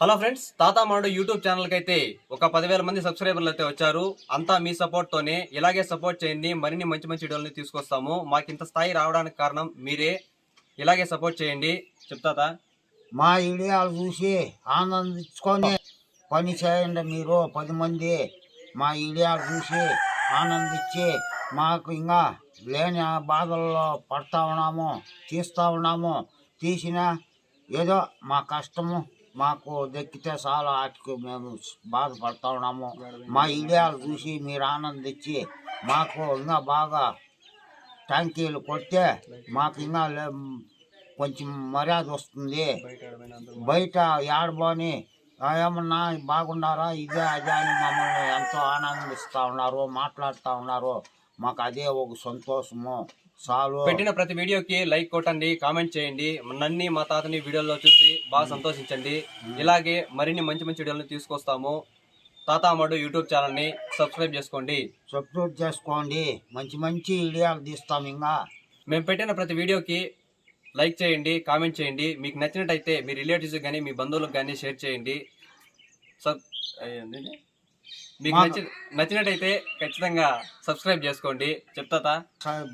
Hello friends, తాతామాడు YouTube ఛానల్కి అయితే ఒక 10,000 మంది సబ్స్క్రైబర్లు అయితే వచ్చారు. అంతా మీ సపోర్ట్తోనే. ఇలాగే సపోర్ట్ చేయండి. మరిన్ని మంచి మంచి వీడియోలని తీసుకొస్తాము. మాకు ఇంత స్థాయి రావడానికి కారణం మీరే. ఇలాగే సపోర్ట్ చేయండి. చెప్తాతా మా వీడియోలు చూసి ఆనందించుకొని పని చేయండి. మీరు 10 మంది మా వీడియోలు చూసి ఆనందించి మాకు ఇంకా లేని బాధల్లో పడతా ఉన్నాము, తీస్తూ ఉన్నాము. తీసిన ఏదో మా కష్టము మాకు దక్కితే చాలా వాటికి మేము బాధపడతా ఉన్నాము. మా వీడియోలు చూసి మీరు ఆనందించి మాకు ఇంకా బాగా ట్యాంకీలు కొడితే మాకు ఇంకా కొంచెం మర్యాద వస్తుంది. బయట ఏడబోని ఏమన్నా బాగున్నారా ఇదే అదే అని మమ్మల్ని ఎంతో ఆనందిస్తూ ఉన్నారు, మాట్లాడుతూ ఉన్నారు. మాకు అదే ఒక సంతోషము. చాలు. పెట్టిన ప్రతి వీడియోకి లైక్ కొట్టండి, కామెంట్ చేయండి. నన్ను మా తాతని వీడియోలో చూసి బాగా సంతోషించండి. ఇలాగే మరిన్ని మంచి మంచి వీడియోలను తీసుకొస్తాము. తాతామాడు యూట్యూబ్ ఛానల్ని సబ్స్క్రైబ్ చేసుకోండి. మంచి మంచి వీడియోలు తీస్తాం. ఇంకా మేము పెట్టిన ప్రతి వీడియోకి లైక్ చేయండి, కామెంట్ చేయండి. మీకు నచ్చినట్టయితే మీ రిలేటివ్స్ కానీ మీ బంధువులకు కానీ షేర్ చేయండి. మీకు నచ్చినట్టయితే ఖచ్చితంగా సబ్స్క్రైబ్ చేసుకోండి. చెప్తా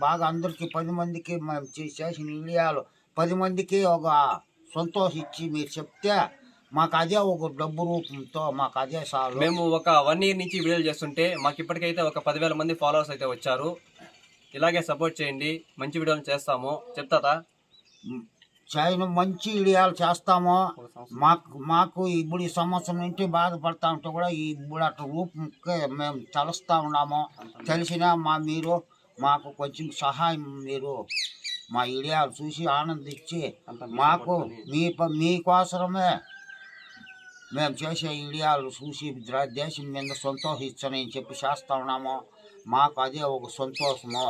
బాగా అందరికి 10 మందికి మేము చేసిన వీడియోలు 10 మందికి ఒక సంతోషించి మీరు చెప్తే మాకు అదే ఒక డబ్బు రూపంతో మాకు అదే చాలు. మేము ఒక 1 year నుంచి వీడియోలు చేస్తుంటే మాకు ఇప్పటికైతే ఒక 10,000 మంది ఫాలోవర్స్ అయితే వచ్చారు. ఇలాగే సపోర్ట్ చేయండి. మంచి వీడియోలు చేస్తాము. చెప్తా చాలా మంచి వీడియోలు చేస్తాము. మాకు ఇప్పుడు ఈ సంవత్సరం నుంచి బాధపడతా ఉంటే కూడా ఇప్పుడు అట్లా రూపంకే మేము తెలుస్తూ ఉన్నాము. తెలిసినా మీరు మాకు కొంచెం సహాయం మీరు మా వీడియోలు చూసి ఆనందించి మాకు మీకోసమే మేము చేసే వీడియోలు చూసి దేశం మీద సంతోషించని చెప్పి చేస్తూ ఉన్నాము. మాకు అదే ఒక సంతోషము.